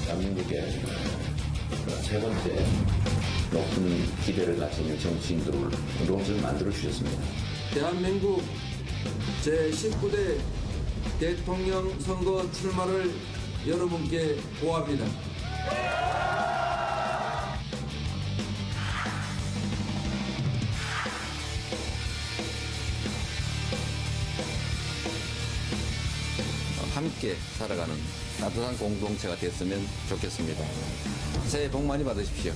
대한민국의 세 번째 높은 기대를 가진 정치인들을 만들어 주셨습니다. 대한민국 제19대 대통령 선거 출마를 여러분께 고합니다. 함께 살아가는 따뜻한 공동체가 됐으면 좋겠습니다. 새해 복 많이 받으십시오.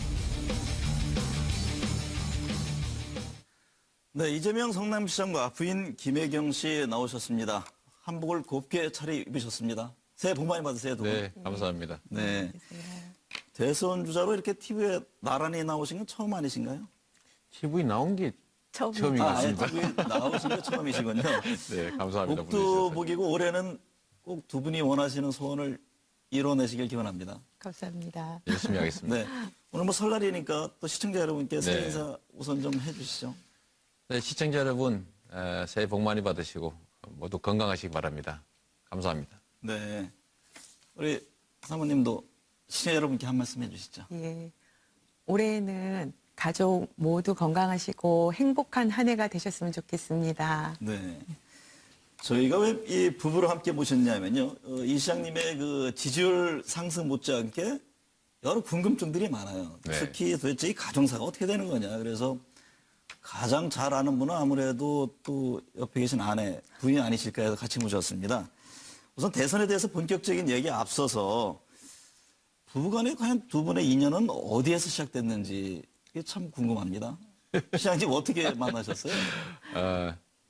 네, 이재명 성남시장과 부인 김혜경 씨 나오셨습니다. 한복을 곱게 차려입으셨습니다. 새해 복 많이 받으세요, 두 분. 네, 감사합니다. 네. 대선 주자로 이렇게 TV에 나란히 나오신 건 처음 아니신가요? TV 나온 게 처음인 것 아예 같습니다. TV에 나오신 게 처음이시군요. 네, 감사합니다. 복도 복이고 올해는 꼭 두 분이 원하시는 소원을 이뤄내시길 기원합니다. 감사합니다. 열심히 하겠습니다. 네. 오늘 뭐 설날이니까 또 시청자 여러분께 새해 네. 인사 우선 좀 해주시죠. 네, 시청자 여러분, 새해 복 많이 받으시고 모두 건강하시기 바랍니다. 감사합니다. 네. 우리 사모님도 시청자 여러분께 한 말씀 해주시죠. 예. 올해는 가족 모두 건강하시고 행복한 한 해가 되셨으면 좋겠습니다. 네. 저희가 왜 이 부부를 함께 모셨냐면요. 이 시장님의 그 지지율 상승 못지않게 여러 궁금증들이 많아요. 네. 특히 도대체 이 가정사가 어떻게 되는 거냐. 그래서 가장 잘 아는 분은 아무래도 또 옆에 계신 아내, 부인이 아니실까 해서 같이 모셨습니다. 우선 대선에 대해서 본격적인 얘기에 앞서서 부부간에 과연 두 분의 인연은 어디에서 시작됐는지 이게 참 궁금합니다. 시장님 어떻게 만나셨어요?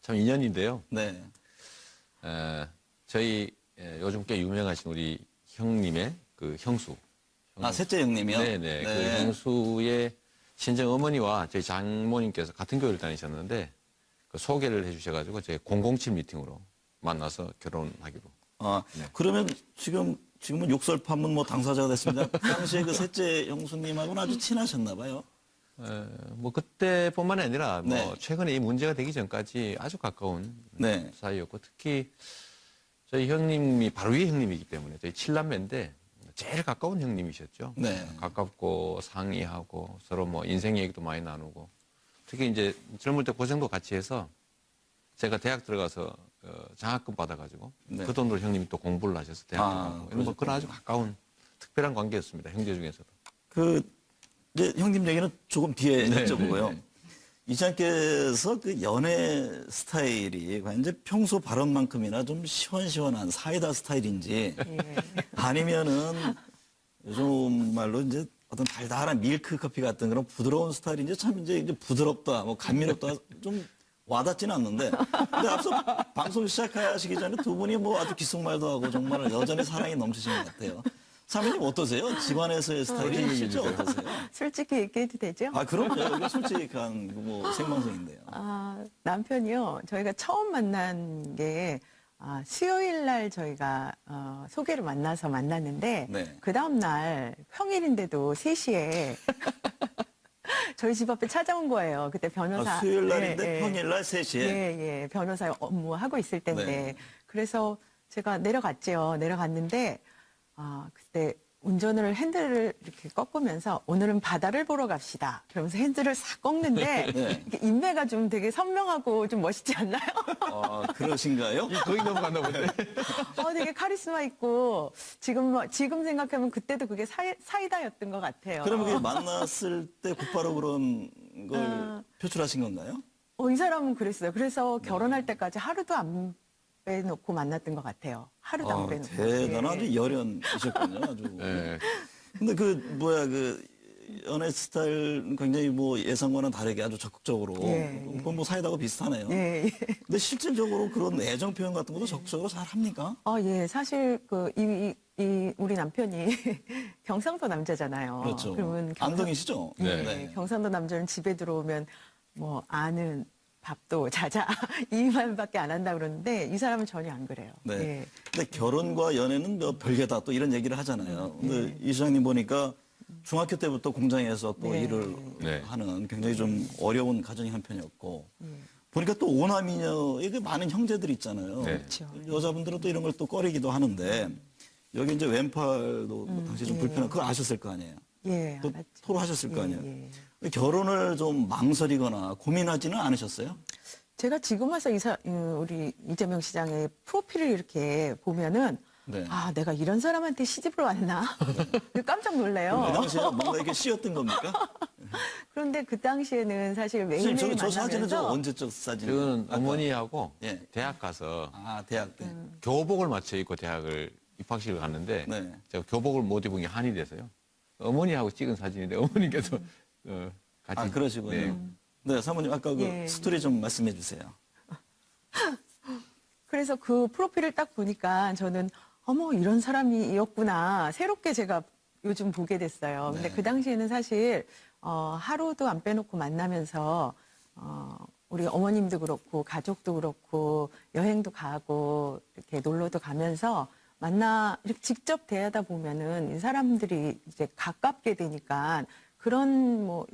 참 인연인데요. 네. 저희 요즘 꽤 유명하신 우리 형님의 그 형수. 아, 셋째 형님이요? 네네. 그 형수의 친정 어머니와 저희 장모님께서 같은 교회를 다니셨는데 그 소개를 해주셔가지고 저희 007 미팅으로 만나서 결혼하기로. 아, 네. 그러면 지금은 욕설 판문 뭐 당사자가 됐습니다. 당시에 그 셋째 형수님하고는 아주 친하셨나 봐요. 뭐 그때뿐만이 아니라 뭐 네. 최근에 이 문제가 되기 전까지 아주 가까운 네. 사이였고 특히 저희 형님이 바로 위에 형님이기 때문에 저희 칠남매인데 제일 가까운 형님이셨죠. 네. 가깝고 상의하고 서로 뭐 인생 얘기도 많이 나누고 특히 이제 젊을 때 고생도 같이 해서 제가 대학 들어가서 장학금 받아가지고 네. 그 돈으로 형님이 또 공부를 하셔서 대학 들어가고 이런 뭐 그런 아주 가까운 특별한 관계였습니다. 형제 중에서도. 이제 형님 얘기는 조금 뒤에 네, 여쭤보고요. 네, 네. 이장께서 그 연애 스타일이 과연 이제 평소 발언만큼이나 좀 시원시원한 사이다 스타일인지 아니면은 요즘 말로 이제 어떤 달달한 밀크 커피 같은 그런 부드러운 스타일인지 참 이제 부드럽다, 뭐 감미롭다 좀 와닿지는 않는데. 근데 앞서 방송 시작하시기 전에 두 분이 뭐 아주 귓속말도 하고 정말 여전히 사랑이 넘치시는 것 같아요. 사모님 어떠세요? 집안에서의 스타일이 실제 어떠세요? 솔직히 얘기해도 되죠? 아, 그럼요. 이게 솔직한 뭐 생방송인데요. 남편이요. 저희가 처음 만난 게 수요일 날 저희가 소개를 만나서 만났는데 네. 그 다음 날 평일인데도 3시에 저희 집 앞에 찾아온 거예요. 그때 변호사. 수요일 날인데 예, 예. 평일 날 3시에. 예. 변호사 업무하고 있을 때인데. 네. 그래서 제가 내려갔죠. 내려갔는데, 그때 운전을 핸들을 이렇게 꺾으면서 오늘은 바다를 보러 갑시다. 그러면서 핸들을 싹 꺾는데, 네. 이렇게 인매가 좀 되게 선명하고 좀 멋있지 않나요? 아, 그러신가요? 거기 넘어갔나 보네. 되게 카리스마 있고, 지금 생각하면 그때도 그게 사이다였던 것 같아요. 그럼 그게 만났을 때 곧바로 그런 걸 표출하신 건가요? 이 사람은 그랬어요. 그래서 결혼할 때까지 하루도 안 빼놓고 만났던 것 같아요. 하루도 안 빼놓고. 대단한 예. 아주 열연이셨군요. 아주. 네. 근데 연애 스타일 굉장히 뭐 예상과는 다르게 아주 적극적으로. 예, 그건 뭐 사이다하고 비슷하네요. 예. 근데 실질적으로 그런 애정 표현 같은 것도 적극적으로 잘 합니까? 예. 사실 우리 남편이 경상도 남자잖아요. 그렇죠. 그러면 안동이시죠? 네. 경상도 남자는 집에 들어오면 뭐 아는 밥도 자자 이 말밖에 안 한다 그러는데 이 사람은 전혀 안 그래요. 네. 예. 근데 결혼과 연애는 뭐 별개다 또 이런 얘기를 하잖아요. 근데 이 시장님 보니까 중학교 때부터 공장에서 또 네. 일을 네. 하는 굉장히 좀 어려운 가정의 한편이었고 보니까 또 오남이녀에게 많은 형제들이 있잖아요. 네. 그렇죠. 여자분들은 또 이런 걸 또 꺼리기도 하는데 여기 이제 왼팔도 뭐 당시 좀 불편한 그거 아셨을 거 아니에요. 예, 또 알았죠. 토로하셨을 거 아니에요. 예. 결혼을 좀 망설이거나 고민하지는 않으셨어요? 제가 지금 와서 우리 이재명 시장의 프로필을 이렇게 보면은 네. 아, 내가 이런 사람한테 시집을 왔나? 깜짝 놀래요. 그 당시에 뭔가 이렇게 씌었던 겁니까? 그런데 그 당시에는 사실 선생님, 매일매일 저 사진은 저 만나면서 언제적 사진이에요? 저는 아까- 어머니하고 예. 대학 가서 아, 대학 때. 교복을 맞춰 입고 대학을 입학식을 갔는데 네. 제가 교복을 못 입은 게 한이 돼서요. 어머니하고 찍은 사진인데 어머니께서 같이 아, 그러시군요. 네. 네, 사모님 아까 그 예. 스토리 좀 말씀해 주세요. 그래서 그 프로필을 딱 보니까 저는 어머 이런 사람이었구나 새롭게 제가 요즘 보게 됐어요. 근데 네. 그 당시에는 사실 하루도 안 빼놓고 만나면서 우리 어머님도 그렇고 가족도 그렇고 여행도 가고 이렇게 놀러도 가면서 이렇게 직접 대하다 보면은 이 사람들이 이제 가깝게 되니까 그런 뭐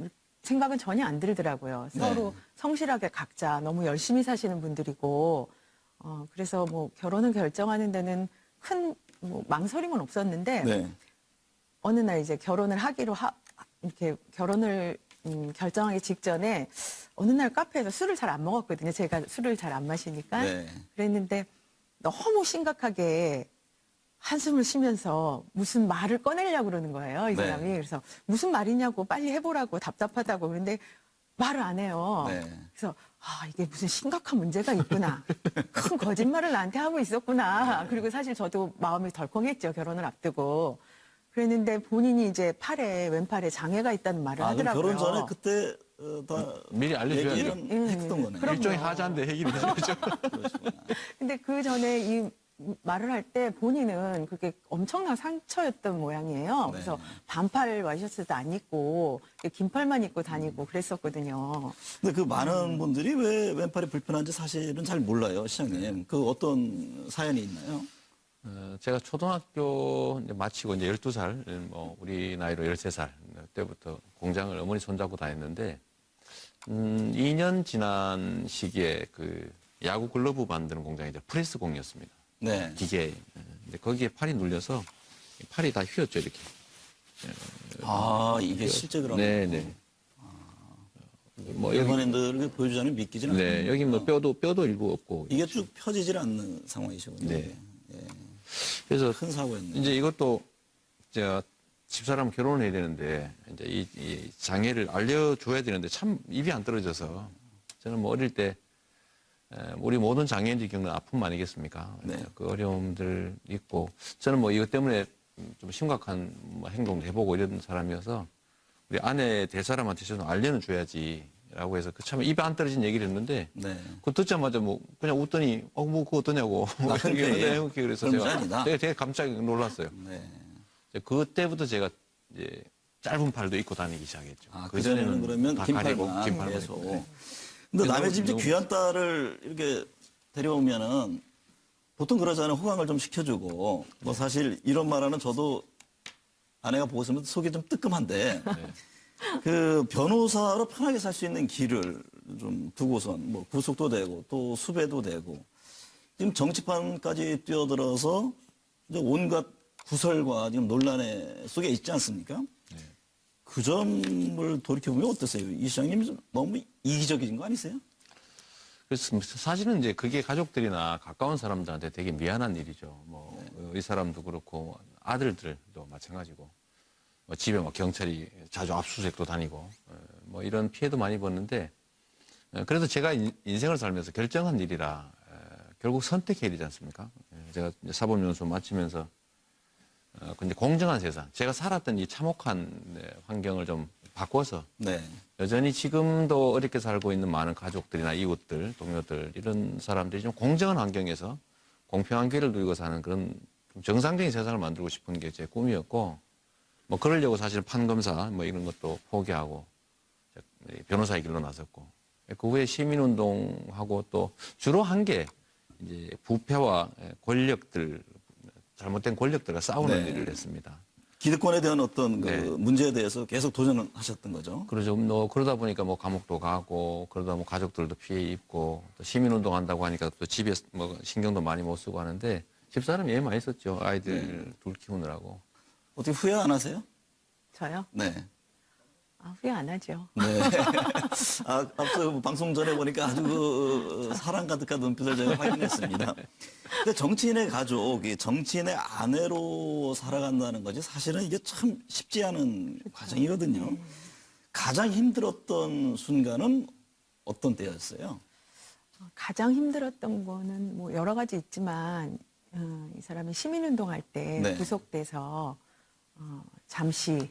생각은 전혀 안 들더라고요. 네. 서로 성실하게 각자 너무 열심히 사시는 분들이고 그래서 뭐 결혼을 결정하는 데는 큰 뭐 망설임은 없었는데 네. 어느 날 이제 결혼을 이렇게 결혼을 결정하기 직전에 어느 날 카페에서 술을 잘 안 먹었거든요. 제가 술을 잘 안 마시니까. 네. 그랬는데 너무 심각하게 한숨을 쉬면서 무슨 말을 꺼내려고 그러는 거예요. 이 네. 사람이. 그래서 무슨 말이냐고 빨리 해보라고 답답하다고. 그런데 말을 안 해요. 네. 그래서 이게 무슨 심각한 문제가 있구나. 큰 거짓말을 나한테 하고 있었구나. 그리고 사실 저도 마음이 덜컹했죠. 결혼을 앞두고. 그랬는데 본인이 이제 왼팔에 장애가 있다는 말을 아, 그럼 하더라고요. 결혼 전에 그때 다 미리 알려줘야죠. 얘기는 했던 거네요. 그럼요. 일종의 하자인데 해결이 되죠. 근데 그 전에 이 말을 할 때 본인은 그게 엄청난 상처였던 모양이에요. 그래서 반팔 와이셔츠도 안 입고 긴팔만 입고 다니고 그랬었거든요. 근데 그 많은 분들이 왜 왼팔이 불편한지 사실은 잘 몰라요, 시장님. 그 어떤 사연이 있나요? 제가 초등학교 이제 마치고 이제 12살, 뭐 우리 나이로 13살 때부터 공장을 어머니 손잡고 다녔는데 2년 지난 시기에 그 야구 글러브 만드는 공장이 이제 프레스공이었습니다. 네. 기계. 근데 거기에 팔이 눌려서 팔이 다 휘었죠, 이렇게. 아, 이게 실제 그런 네네. 뭐 여기, 일반인들에게 보여주자면 믿기지는 않아요. 네, 여기 뭐 뼈도 일부 없고. 이게 쭉 펴지질 않는 상황이시군요. 네. 그래서 큰 사고였네요. 이제 이것도 제가 집사람 결혼을 해야 되는데 이제 이 장애를 알려줘야 되는데 참 입이 안 떨어져서 저는 뭐 어릴 때 우리 모든 장애인들이 겪는 아픔 아니겠습니까? 네. 그 어려움들 있고 저는 뭐 이것 때문에 좀 심각한 뭐 행동도 해보고 이런 사람이어서 우리 아내 될 사람한테 좀 알려는 줘야지라고 해서 그 참 입에 안 떨어진 얘기를 했는데 네. 그거 듣자마자 뭐 그냥 웃더니 뭐 그거 어떠냐고 뭐 흔쾌히? 흔쾌히 그래서 그런 제가 문제 아니다? 되게 깜짝 놀랐어요. 네. 이제 그때부터 제가 이제 짧은 팔도 입고 다니기 시작했죠. 아, 그전에는 그러면 다 긴팔만 가리고 긴팔만 계속. 입고. 네. 근데 그래서 남의 집 이제 너무- 귀한 딸을 이렇게 데려오면은 보통 그러잖아요. 호강을 좀 시켜주고. 뭐 사실 이런 말하는 저도 아내가 보고 있으면 속이 좀 뜨끔한데 그 변호사로 편하게 살 수 있는 길을 좀 두고선 뭐 구속도 되고 또 수배도 되고 지금 정치판까지 뛰어들어서 이제 온갖 구설과 지금 논란의 속에 있지 않습니까? 그 점을 돌이켜보면 어떠세요? 이 시장님 좀 너무 이기적인 거 아니세요? 그래서 사실은 이제 그게 가족들이나 가까운 사람들한테 되게 미안한 일이죠. 뭐 이 사람도 그렇고 아들들도 마찬가지고 뭐 집에 막 경찰이 자주 압수수색도 다니고 뭐 이런 피해도 많이 봤는데 그래서 제가 인생을 살면서 결정한 일이라 결국 선택해야 되지 않습니까? 제가 이제 사법연수 마치면서 근데 공정한 세상, 제가 살았던 이 참혹한 환경을 좀 바꿔서 네. 여전히 지금도 어렵게 살고 있는 많은 가족들이나 이웃들, 동료들 이런 사람들이 좀 공정한 환경에서 공평한 기회를 누리고 사는 그런 좀 정상적인 세상을 만들고 싶은 게 제 꿈이었고 뭐 그러려고 사실 판검사 뭐 이런 것도 포기하고 변호사의 길로 나섰고 그 후에 시민운동하고 또 주로 한 게 이제 부패와 권력들 잘못된 권력들과 싸우는 네. 일을 했습니다. 기득권에 대한 어떤 그 네. 문제에 대해서 계속 도전을 하셨던 거죠. 그러죠. 뭐 그러다 보니까 뭐 감옥도 가고 그러다 뭐 가족들도 피해 입고 또 시민운동 한다고 하니까 또 집에 뭐 신경도 많이 못 쓰고 하는데 집사람이 애 많이 썼죠. 아이들 둘 키우느라고. 어떻게 후회 안 하세요? 저요? 네. 후회 안 하죠. 네. 앞서 방송 전에 보니까 아주 사랑 가득한 눈빛을 제가 확인했습니다. 근데 정치인의 가족, 정치인의 아내로 살아간다는 것이 사실은 이게 참 쉽지 않은 과정이거든요. 가장 힘들었던 순간은 어떤 때였어요? 가장 힘들었던 거는 뭐 여러 가지 있지만 이 사람이 시민운동할 때 네. 구속돼서 잠시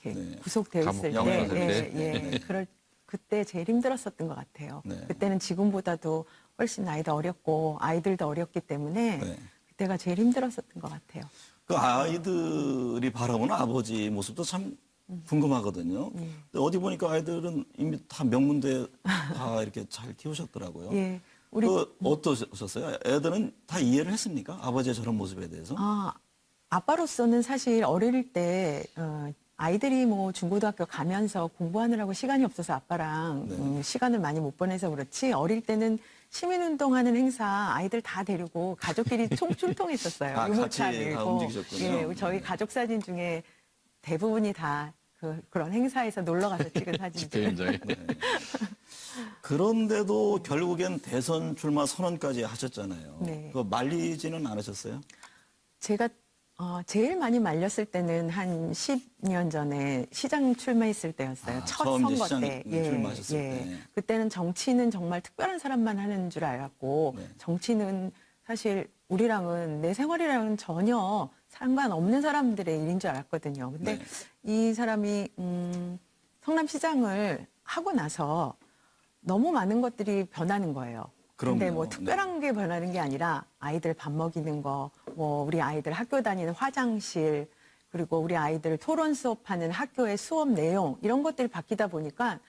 이렇게 네. 구속되어 감옥 있을 때, 영화를 그때 제일 힘들었었던 것 같아요. 네. 그때는 지금보다도 훨씬 나이도 어렸고 아이들도 어렸기 때문에 네. 그때가 제일 힘들었었던 것 같아요. 그 아이들이 바라보는 아버지 모습도 참 궁금하거든요. 근데 어디 보니까 아이들은 이미 다 명문대 다 이렇게 잘 키우셨더라고요. 예, 우리 어떠셨어요? 애들은 다 이해를 했습니까? 아버지의 저런 모습에 대해서? 아빠로서는 사실 어릴 때 아이들이 뭐 중고등학교 가면서 공부하느라고 시간이 없어서 아빠랑 시간을 많이 못 보내서 그렇지 어릴 때는 시민운동하는 행사 아이들 다 데리고 가족끼리 총출동했었어요. 같이 유모차 다 밀고. 움직이셨군요. 예, 저희 가족 사진 중에 대부분이 다 그런 행사에서 놀러 가서 찍은 사진들. 집회 현장에. 그런데도 결국엔 대선 출마 선언까지 하셨잖아요. 네. 그거 말리지는 않으셨어요? 제가 제일 많이 말렸을 때는 한 10년 전에 시장 출마했을 때였어요. 첫 처음 이제 선거 시장 때. 출마하셨을 때. 그때는 정치는 정말 특별한 사람만 하는 줄 알았고 네. 정치는 사실 우리랑은 내 생활이랑은 전혀 상관없는 사람들의 일인 줄 알았거든요. 근데 네. 이 사람이 성남시장을 하고 나서 너무 많은 것들이 변하는 거예요. 근데 그럼요. 뭐 특별한 게 변하는 게 아니라 아이들 밥 먹이는 거, 뭐 우리 아이들 학교 다니는 화장실, 그리고 우리 아이들 토론 수업하는 학교의 수업 내용 이런 것들이 바뀌다 보니까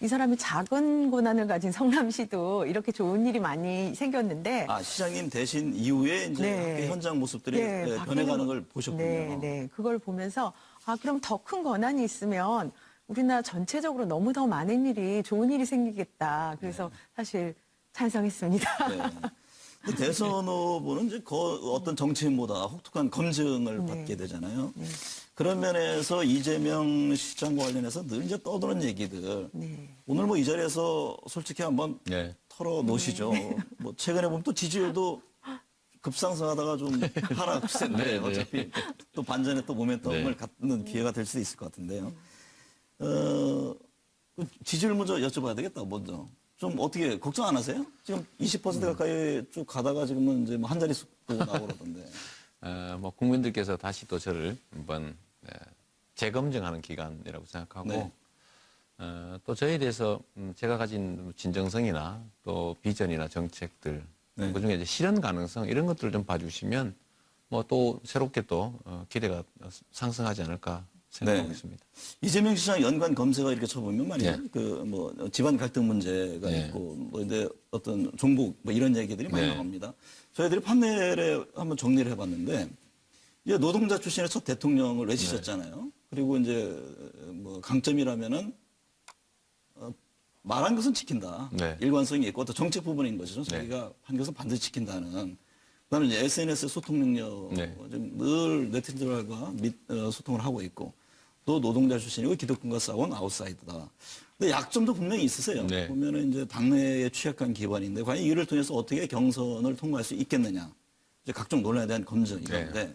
이 사람이 작은 고난을 가진 성남시도 이렇게 좋은 일이 많이 생겼는데 시장님 대신 이후에 이제 네. 학교 현장 모습들이 바뀌는 변해가는 걸 보셨군요. 네. 그걸 보면서 그럼 더 큰 권한이 있으면 우리나라 전체적으로 너무 더 많은 일이 좋은 일이 생기겠다. 그래서 사실 찬성했습니다. 네. 근데 대선 후보는 이제 어떤 정치인보다 혹독한 검증을 네. 받게 되잖아요. 그런 면에서 이재명 시장과 관련해서 늘 이제 떠도는 얘기들. 네. 오늘 뭐 이 자리에서 솔직히 한번 네. 털어 놓으시죠. 뭐 최근에 보면 또 지지율도 급상승하다가 좀 하락세인데 네, 네. 어차피 또 반전에 또 모멘텀을 네. 갖는 기회가 될 수도 있을 것 같은데요. 지지율 먼저 여쭤봐야 되겠다, 먼저. 좀 어떻게 걱정 안 하세요? 지금 20% 가까이 쭉 가다가 지금은 이제 뭐 한 자릿수 나오고 그러던데. 뭐 국민들께서 다시 또 저를 한번 재검증하는 기간이라고 생각하고 네. 또 저에 대해서 제가 가진 진정성이나 또 비전이나 정책들 네. 그중에 이제 실현 가능성 이런 것들을 좀 봐주시면 뭐 또 새롭게 또 기대가 상승하지 않을까 생각하고 네. 있습니다. 이재명 시장 연관 검색어 이렇게 쳐보면 말이죠. 네. 그 뭐 집안 갈등 문제가 네. 있고 뭐 이제 어떤 종북 뭐 이런 얘기들이 많이 네. 나옵니다. 저희들이 판넬에 한번 정리를 해봤는데 이제 노동자 출신의 첫 대통령을 외치셨잖아요. 그리고 이제 뭐 강점이라면은 말한 것은 지킨다. 네. 일관성이 있고 또 정책 부분인 것이죠. 자기가 한 것은 반드시 지킨다는. 그다음에 이제 SNS 소통 능력, 네. 늘 네티즌들과 소통을 하고 있고 또 노동자 출신이고 기득권과 싸운 아웃사이더다. 근데 약점도 분명히 있으세요. 네. 보면은 이제 당내에 취약한 기반인데 과연 이를 통해서 어떻게 경선을 통과할 수 있겠느냐. 이제 각종 논란에 대한 검증이건데.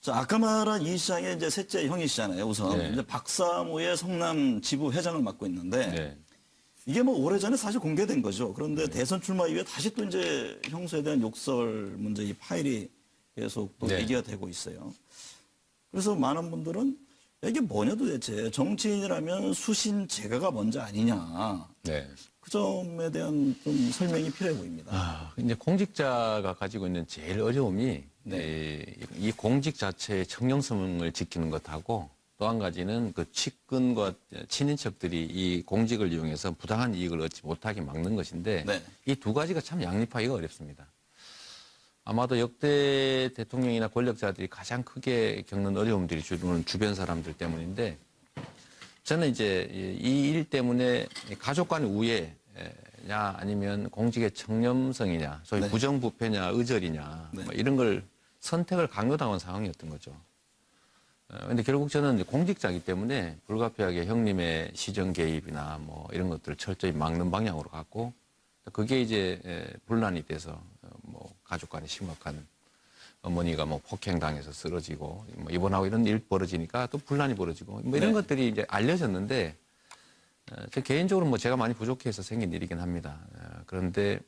자, 아까 말한 이 시장의 이제 셋째 형이시잖아요. 우선 네. 이제 박사모의 성남 지부 회장을 맡고 있는데 네. 이게 뭐 오래전에 사실 공개된 거죠. 그런데 대선 출마 이후에 다시 또 이제 형수에 대한 욕설 문제 이 파일이 계속 또 네. 얘기가 되고 있어요. 그래서 많은 분들은 이게 뭐냐 도대체 정치인이라면 수신 제가가 먼저 아니냐. 네. 그 점에 대한 좀 설명이 필요해 보입니다. 이제 공직자가 가지고 있는 제일 어려움이 이 공직 자체의 청렴성을 지키는 것하고 또 한 가지는 그 측근과 친인척들이 이 공직을 이용해서 부당한 이익을 얻지 못하게 막는 것인데 네. 이 두 가지가 참 양립하기가 어렵습니다. 아마도 역대 대통령이나 권력자들이 가장 크게 겪는 어려움들이 주변 사람들 때문인데 저는 이제 이 일 때문에 가족 간의 우애 공직자냐 아니면 공직의 청렴성이냐, 소위 네. 부정부패냐 의절이냐 네. 뭐 이런 걸 선택을 강요당한 상황이었던 거죠. 근데 결국 저는 이제 공직자이기 때문에 불가피하게 형님의 시정 개입이나 뭐 이런 것들을 철저히 막는 방향으로 갔고, 그게 이제 분란이 돼서 뭐 가족 간에 심각한, 어머니가 뭐 폭행당해서 쓰러지고 뭐 입원하고 이런 일 벌어지니까 또 분란이 벌어지고 뭐 이런 네. 것들이 이제 알려졌는데, 저 개인적으로 뭐 제가 많이 부족해서 생긴 일이긴 합니다. 그런데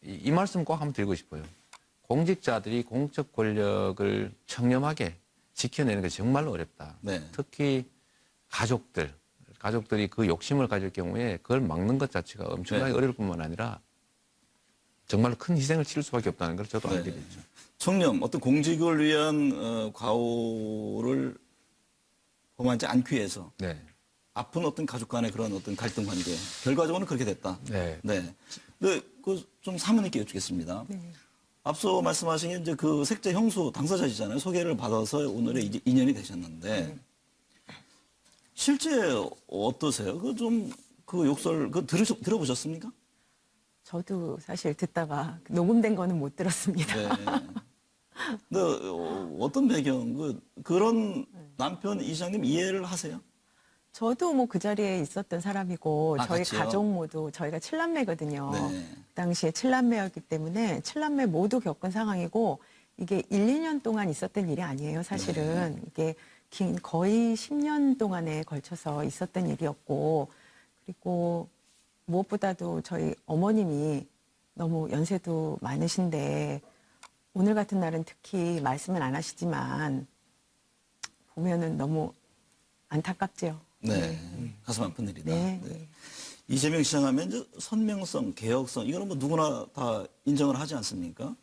이 말씀 꼭 한번 드리고 싶어요. 공직자들이 공적 권력을 청렴하게 지켜내는 게 정말로 어렵다. 네. 특히 가족들이 그 욕심을 가질 경우에 그걸 막는 것 자체가 엄청나게 네. 어려울 뿐만 아니라 정말로 큰 희생을 치를 수밖에 없다는 걸 저도 네. 알게 됐죠. 청렴, 어떤 공직을 위한 과오를 범하지 않기 위해서 네. 아픈 어떤 가족 간의 그런 어떤 갈등 관계, 결과적으로는 그렇게 됐다. 네. 네. 네, 좀 사모님께 여쭙겠습니다. 네. 앞서 말씀하신 게 이제 그 색제 형수 당사자시잖아요. 소개를 받아서 오늘의 이제 인연이 되셨는데 실제 어떠세요? 그 욕설 들어보셨습니까? 저도 사실 듣다가 녹음된 거는 못 들었습니다. 네. 근데 어떤 배경, 그런 남편 이장님 이해를 하세요? 저도 뭐 그 자리에 있었던 사람이고 아, 저희 같이요? 가족 모두 저희가 7남매거든요. 네. 그 당시에 7남매였기 때문에 7남매 모두 겪은 상황이고 이게 1, 2년 동안 있었던 일이 아니에요. 사실은 이게 거의 10년 동안에 걸쳐서 있었던 일이었고, 그리고 무엇보다도 저희 어머님이 너무 연세도 많으신데 오늘 같은 날은 특히 말씀은 안 하시지만 보면은 너무 안타깝죠. 네. 가슴 아픈 일이다. 네. 네. 이재명 시장 하면 이제 선명성, 개혁성, 이거는 뭐 누구나 다 인정을 하지 않습니까?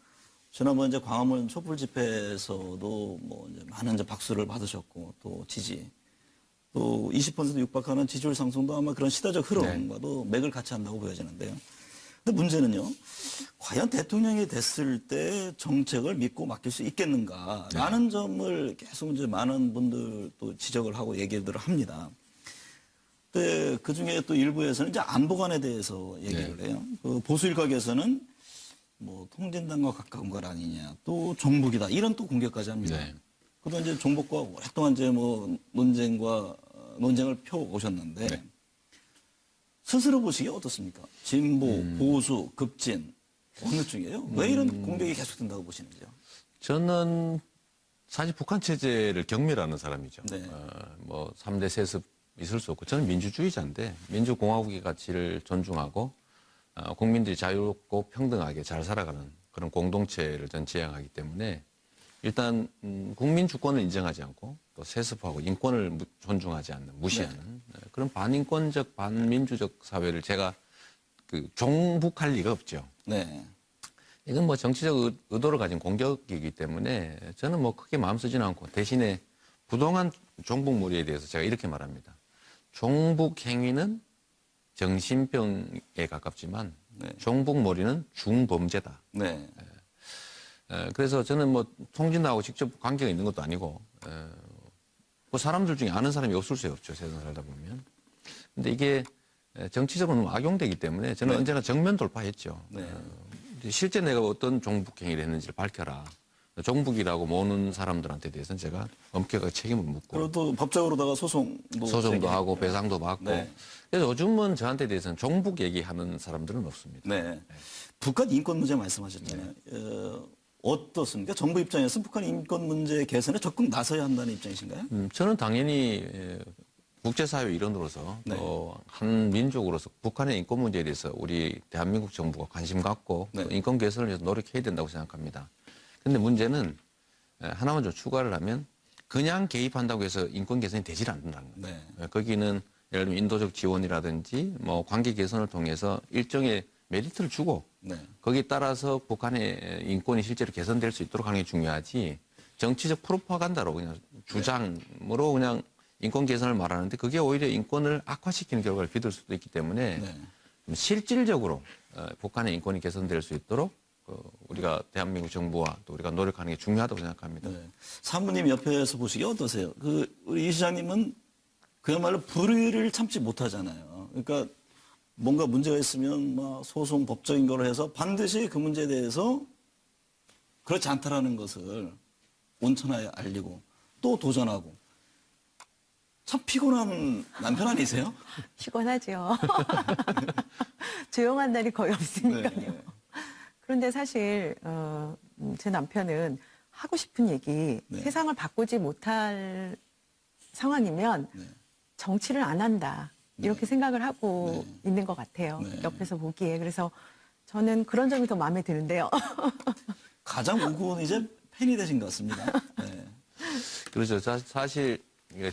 지난번 이제 광화문 촛불 집회에서도 뭐 이제 많은 이제 박수를 받으셨고 또 지지, 또 20% 육박하는 지지율 상승도 아마 그런 시대적 흐름과도 맥을 같이 한다고 보여지는데요. 근데 문제는요, 과연 대통령이 됐을 때 정책을 믿고 맡길 수 있겠는가라는 점을 계속 이제 많은 분들 또 지적을 하고 얘기들을 합니다. 근데 그 중에 또 일부에서는 이제 안보관에 대해서 얘기를 해요. 그 보수 일각에서는 뭐 통진당과 가까운 것 아니냐, 또 종북이다 이런 또 공격까지 합니다. 네. 그동안 이제 종북과 오랫동안 이제 뭐 논쟁을 펴 오셨는데 네. 스스로 보시기에 어떻습니까? 진보, 보수, 급진 어느 쪽이에요? 왜 이런 공격이 계속된다고 보시는지요? 저는 사실 북한 체제를 경멸하는 사람이죠. 네. 뭐 3대 세습 있을 수 없고, 저는 민주주의자인데 민주공화국의 가치를 존중하고 국민들이 자유롭고 평등하게 잘 살아가는 그런 공동체를 전 지향하기 때문에 일단 국민 주권을 인정하지 않고 또 세습하고 인권을 존중하지 않는, 무시하는 그런 반인권적 반민주적 사회를 제가 종북할 리가 없죠. 네. 이건 뭐 정치적 의도를 가진 공격이기 때문에 저는 뭐 크게 마음 쓰지는 않고, 대신에 부동한 종북몰이에 대해서 제가 이렇게 말합니다. 종북 행위는 정신병에 가깝지만 네. 종북몰이는 중범죄다. 네. 그래서 저는 뭐 통진당하고 직접 관계가 있는 것도 아니고, 뭐 사람들 중에 아는 사람이 없을 수 없죠, 세상 살다 보면. 근데 이게 정치적으로 너무 악용되기 때문에 저는 네. 언제나 정면 돌파했죠. 네. 실제 내가 어떤 종북 행위를 했는지를 밝혀라. 종북이라고 모는 사람들한테 대해서는 제가 엄격하게 책임을 묻고, 그리고 또 법적으로다가 소송도 소송도 하고 제기했고요. 배상도 받고. 네. 그래서 요즘은 저한테 대해서는 종북 얘기하는 사람들은 없습니다. 네. 북한 인권 문제 말씀하셨잖아요. 어떻습니까? 정부 입장에서 북한 인권 문제 개선에 적극 나서야 한다는 입장이신가요? 저는 당연히 국제사회 일원으로서 네. 또 한 민족으로서 북한의 인권 문제에 대해서 우리 대한민국 정부가 관심 갖고 네. 또 인권 개선을 위해서 노력해야 된다고 생각합니다. 그런데 문제는 하나만 좀 추가를 하면 그냥 개입한다고 해서 인권 개선이 되질 않는다는 거예요. 네. 거기는 예를 들면 인도적 지원이라든지 뭐 관계 개선을 통해서 일정의 메리트를 주고 네. 거기에 따라서 북한의 인권이 실제로 개선될 수 있도록 하는 게 중요하지, 정치적 프로파간다로 그냥 주장으로 그냥 인권 개선을 말하는데 그게 오히려 인권을 악화시키는 결과를 빚을 수도 있기 때문에 네. 좀 실질적으로 북한의 인권이 개선될 수 있도록 우리가 대한민국 정부와 또 우리가 노력하는 게 중요하다고 생각합니다. 네. 사모님 옆에서 보시기에 어떠세요? 우리 이 시장님은 그야말로 불의를 참지 못하잖아요. 그러니까 뭔가 문제가 있으면 막 소송 법적인 걸 해서 반드시 그 문제에 대해서 그렇지 않다라는 것을 온천하에 알리고 또 도전하고 참 피곤한 남편 아니세요? 피곤하죠. 조용한 날이 거의 없으니까요. 네. 그런데 사실 제 남편은 하고 싶은 얘기, 네. 세상을 바꾸지 못할 상황이면 네. 정치를 안 한다. 이렇게 생각을 하고 네. 있는 것 같아요. 네. 옆에서 보기에. 그래서 저는 그런 점이 더 마음에 드는데요. 가장 우구는 이제 팬이 되신 것 같습니다. 네. 그렇죠. 사실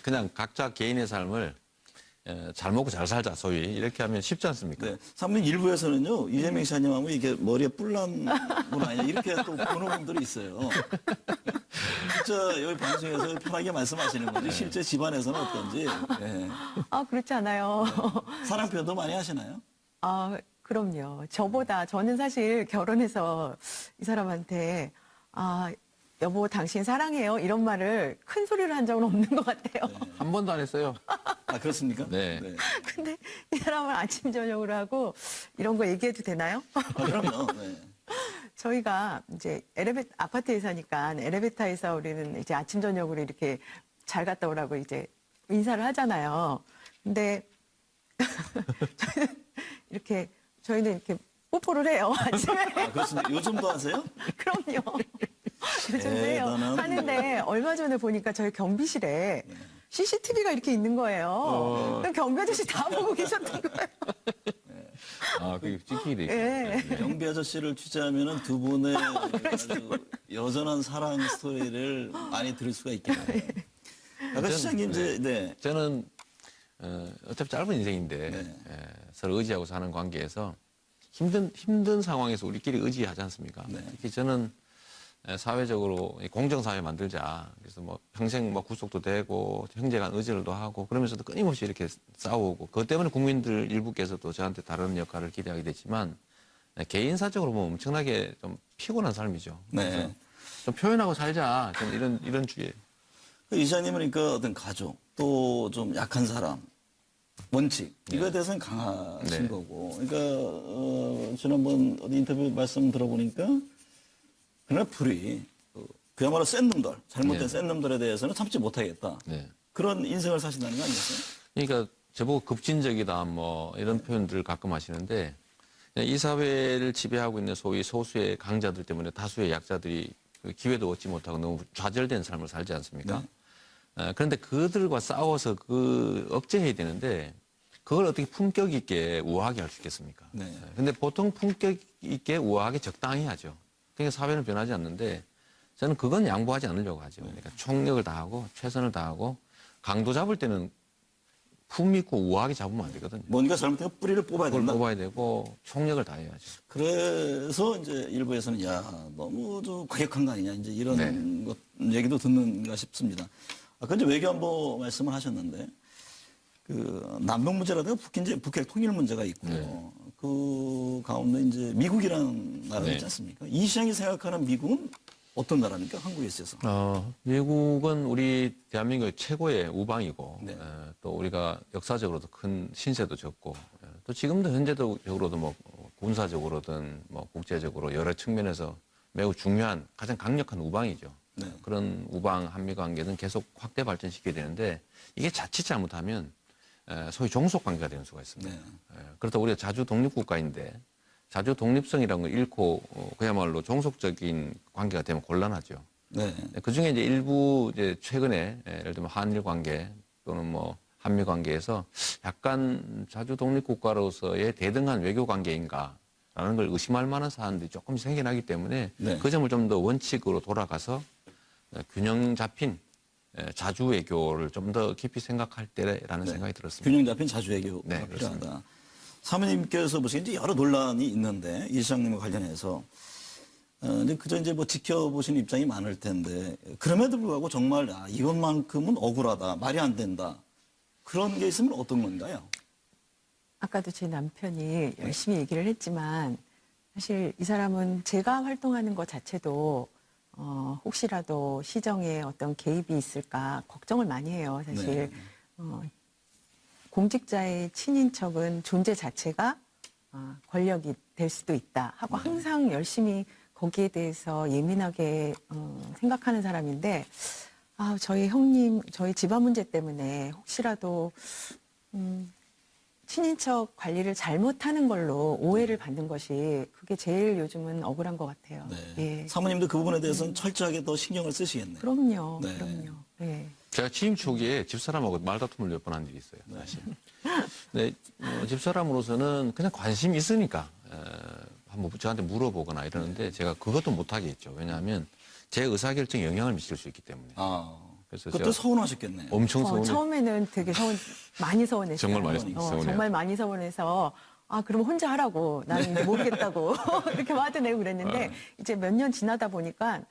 그냥 각자 개인의 삶을 잘 먹고 잘 살자 소위 이렇게 하면 쉽지 않습니까? 네. 사모님 일부에서는요, 이재명 시장님하고 이게 머리에 뿔난 분 아니냐, 이렇게 또 보는 분들이 있어요. 진짜 여기 방송에서 편하게 말씀하시는 거지, 실제 집안에서는 어떤지. 네. 아, 그렇지 않아요. 사랑 표현도 많이 하시나요? 아, 그럼요. 저는 사실 결혼해서 이 사람한테, 아, 여보, 당신 사랑해요. 이런 말을 큰 소리로 한 적은 없는 것 같아요. 한 번도 안 했어요. 아, 그렇습니까? 네. 근데 이 사람은 아침, 저녁으로 하고 이런 거 얘기해도 되나요? 아, 그럼요. 네. 저희가 이제 아파트에 사니까 엘리베이터에서 우리는 이제 아침, 저녁으로 이렇게 잘 갔다 오라고 이제 인사를 하잖아요. 근데 저희는 이렇게 뽀뽀를 해요. 아침에. 아, 그렇습니다. 요즘도 하세요? 그럼요. 요즘도 해요. 대단한 하는데 얼마 전에 보니까 저희 경비실에 CCTV가 이렇게 있는 거예요. 그럼 경비 아저씨 다 보고 계셨던 거예요. 아, 그게 찍히게 돼 있죠. 예. 영비 아저씨를 취재하면은 두 분의 아주 여전한 사랑 스토리를 많이 들을 수가 있겠네요. 아까 시장님 이제, 네. 저는 어차피 짧은 인생인데 네. 서로 의지하고 사는 관계에서 힘든 상황에서 우리끼리 의지하지 않습니까? 네. 특히 저는 사회적으로 공정사회 만들자. 그래서 뭐 평생 뭐 구속도 되고 형제간 의절도 하고 그러면서도 끊임없이 이렇게 싸우고 그것 때문에 국민들 일부께서도 저한테 다른 역할을 기대하게 됐지만 개인사적으로 보면 엄청나게 좀 피곤한 삶이죠. 네. 그래서 좀 표현하고 살자. 저는 이런 주의. 이 시장님은 그러니까 어떤 가족, 또 좀 약한 사람, 원칙, 이거에 대해서는 강하신 네. 거고. 그러니까, 지난번 어디 인터뷰 말씀 들어보니까, 그러나 불이, 그야말로 센 놈들, 잘못된 네. 센 놈들에 대해서는 참지 못하겠다. 네. 그런 인생을 사신다는 거 아니겠어요? 그러니까 저보고 급진적이다 뭐 이런 표현들을 가끔 하시는데 이 사회를 지배하고 있는 소위 소수의 강자들 때문에 다수의 약자들이 그 기회도 얻지 못하고 너무 좌절된 삶을 살지 않습니까? 그런데 그들과 싸워서 억제해야 되는데 그걸 어떻게 품격 있게 우아하게 할 수 있겠습니까? 네. 근데 보통 품격 있게 우아하게 적당히 하죠. 그러니까 사회는 변하지 않는데 저는 그건 양보하지 않으려고 하죠. 그러니까 총력을 다하고 최선을 다하고 강도 잡을 때는 품 있고 우아하게 잡으면 안 되거든요. 뭔가 잘못되면 뿌리를 뽑아야 그걸 된다. 뽑아야 되고 총력을 다해야죠. 그래서 이제 일부에서는 야 너무 좀 과격한 거 아니냐 이제 이런 네. 것 얘기도 듣는가 싶습니다. 아까 이제 외교안보 말씀을 하셨는데 그 남북 문제라든가 북핵 통일 문제가 있고 네. 그 가운데 이제 미국이라는 나라가 네. 있지 않습니까? 이 시장이 생각하는 미국은 어떤 나라입니까? 한국에 있어서. 미국은 우리 대한민국의 최고의 우방이고 네. 또 우리가 역사적으로도 큰 신세도 졌고 또 지금도 현재적으로도 뭐 군사적으로든 뭐 국제적으로 여러 측면에서 매우 중요한 가장 강력한 우방이죠. 네. 그런 우방 한미 관계는 계속 확대 발전시켜야 되는데 이게 자칫 잘못하면 소위 종속 관계가 되는 수가 있습니다. 네. 그렇다고 우리가 자주 독립국가인데 자주 독립성이라는 걸 잃고 그야말로 종속적인 관계가 되면 곤란하죠. 네. 그 중에 이제 일부 이제 최근에 예를 들면 한일 관계 또는 뭐 한미 관계에서 약간 자주 독립국가로서의 대등한 외교 관계인가라는 걸 의심할 만한 사안들이 조금 생겨나기 때문에 네. 그 점을 좀 더 원칙으로 돌아가서 균형 잡힌 자주 외교를 좀 더 깊이 생각할 때라는 네. 생각이 들었습니다. 균형 잡힌 자주 외교가 네, 필요하다. 사모님께서 보시기에 이제 여러 논란이 있는데 이 시장님과 관련해서 근데 그저 이제 뭐 지켜보시는 입장이 많을 텐데 그럼에도 불구하고 정말 이것만큼은 억울하다 말이 안 된다 그런 게 있으면 어떤 건가요? 아까도 제 남편이 열심히 얘기를 했지만 사실 이 사람은 제가 활동하는 것 자체도 혹시라도 시정에 어떤 개입이 있을까 걱정을 많이 해요. 사실 네. 공직자의 친인척은 존재 자체가 권력이 될 수도 있다 하고 항상 열심히 거기에 대해서 예민하게 생각하는 사람인데 저희 형님, 저희 집안 문제 때문에 혹시라도 친인척 관리를 잘못하는 걸로 오해를 받는 것이 그게 제일 요즘은 억울한 것 같아요. 네. 예. 사모님도 그 부분에 대해서는 철저하게 더 신경을 쓰시겠네요. 그럼요, 네. 그럼요. 예. 제가 취임 초기에 집사람하고 말다툼을 몇 번 한 일이 있어요, 사실. 네, 집사람으로서는 그냥 관심이 있으니까 한번 저한테 물어보거나 이러는데 제가 그것도 못하게 했죠. 왜냐하면 제 의사결정에 영향을 미칠 수 있기 때문에. 그래서 그것도 제가 서운하셨겠네요. 엄청 서운해. 처음에는 되게 많이 서운했어요. 정말 많이 서운해요. 정말 많이 서운해서 그럼 혼자 하라고 나는 이제 모르겠다고 이렇게 화도 내고 그랬는데 이제 몇 년 지나다 보니까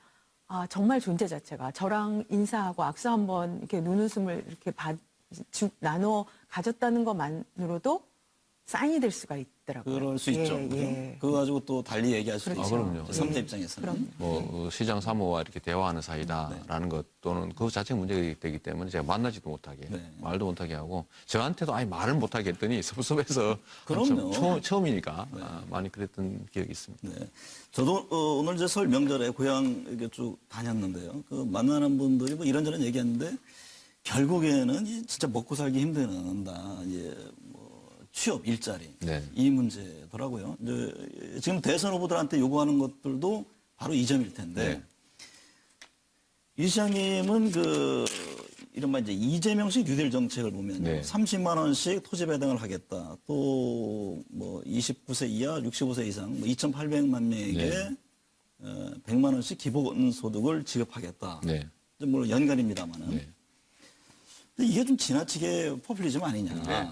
정말 존재 자체가 저랑 인사하고 악수 한번 이렇게 눈웃음을 이렇게 나눠 가졌다는 것만으로도 사인이 될 수가 있더라고요. 그럴 수 있죠. 그죠? 그거 가지고 또 달리 얘기할 수도 그렇죠. 있죠. 그럼요. 3자 입장에서는. 시장 사모와 이렇게 대화하는 사이다라는 것 또는 그 자체가 문제가 되기 때문에 제가 만나지도 못하게 말도 못하게 하고 저한테도 아예 말을 못하게 했더니 섭섭해서 그럼요. 처음이니까 많이 그랬던 기억이 있습니다. 네. 저도 오늘 이제 설 명절에 고향 이렇게 쭉 다녔는데요. 그 만나는 분들이 뭐 이런저런 얘기했는데 결국에는 진짜 먹고 살기 힘든다. 취업, 일자리 네. 이 문제더라고요. 이제 지금 대선 후보들한테 요구하는 것들도 바로 이 점일 텐데 이 시장님은 이른바 이제 이재명식 뉴딜 정책을 보면 네. 30만 원씩 토지 배당을 하겠다. 또 뭐 29세 이하, 65세 이상 2,800만 명에게 100만 원씩 기본 소득을 지급하겠다. 네. 물론 연간입니다만은. 네. 근데 이게 좀 지나치게 포퓰리즘 아니냐. 네.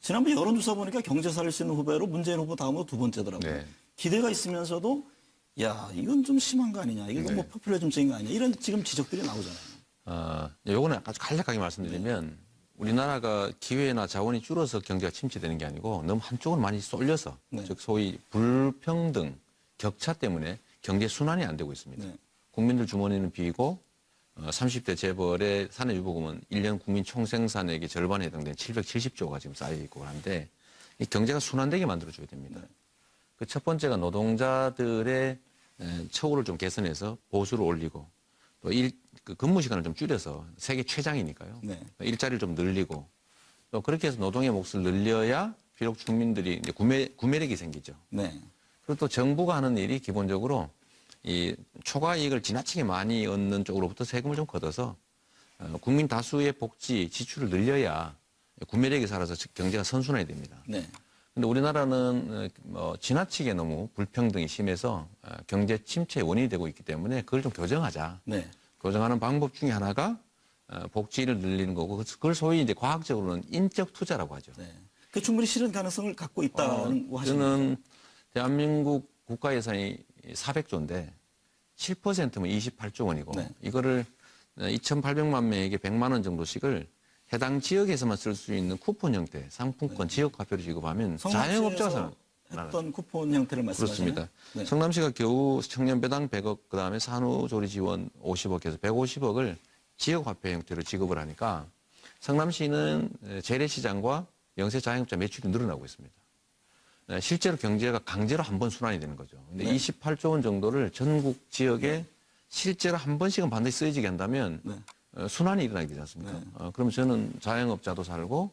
지난번 여론조사 보니까 경제사를 쓰는 후배로 문재인 후보 다음으로 두 번째더라고요. 네. 기대가 있으면서도 야 이건 좀 심한 거 아니냐. 이건 뭐 포퓰리즘적인 거 아니냐. 이런 지금 지적들이 나오잖아요. 요거는 아주 간략하게 말씀드리면 우리나라가 기회나 자원이 줄어서 경제가 침체되는 게 아니고 너무 한쪽으로 많이 쏠려서 즉 소위 불평등, 격차 때문에 경제 순환이 안 되고 있습니다. 네. 국민들 주머니는 비고 30대 재벌의 산해유보금은 1년 국민 총생산액의 절반에 해당되는 770조가 지금 쌓여있고 한데 이 경제가 순환되게 만들어줘야 됩니다. 그 첫 번째가 노동자들의 처우를 좀 개선해서 보수를 올리고 또 그 근무 시간을 좀 줄여서 세계 최장이니까요. 네. 일자리를 좀 늘리고 또 그렇게 해서 노동의 몫을 늘려야 비록 국민들이 이제 구매력이 생기죠. 네. 그리고 또 정부가 하는 일이 기본적으로 이 초과 이익을 지나치게 많이 얻는 쪽으로부터 세금을 좀 걷어서 국민 다수의 복지 지출을 늘려야 구매력이 살아서 경제가 선순환이 됩니다. 네. 근데 우리나라는 지나치게 너무 불평등이 심해서 경제 침체의 원인이 되고 있기 때문에 그걸 좀 교정하자. 네. 교정하는 방법 중에 하나가 복지를 늘리는 거고 그걸 소위 이제 과학적으로는 인적 투자라고 하죠. 네. 그 충분히 실현 가능성을 갖고 있다는 거 하시는 저는 대한민국 국가 예산이 400조인데 7%면 28조 원이고 네. 이거를 2,800만 명에게 100만 원 정도씩을 해당 지역에서만 쓸 수 있는 쿠폰 형태, 상품권, 지역화표를 지급하면 자영업자가 했던 쿠폰 형태를 말씀하시는 그렇습니다. 네. 성남시가 겨우 청년배당 100억, 그다음에 산후조리 지원 50억 해서 150억을 지역화폐 형태로 지급을 하니까 성남시는 재래시장과 영세 자영업자 매출이 늘어나고 있습니다. 실제로 경제가 강제로 한 번 순환이 되는 거죠. 근데 네. 28조 원 정도를 전국 지역에 실제로 한 번씩은 반드시 쓰여지게 한다면 순환이 일어나게 되지 않습니까? 그럼 저는 자영업자도 살고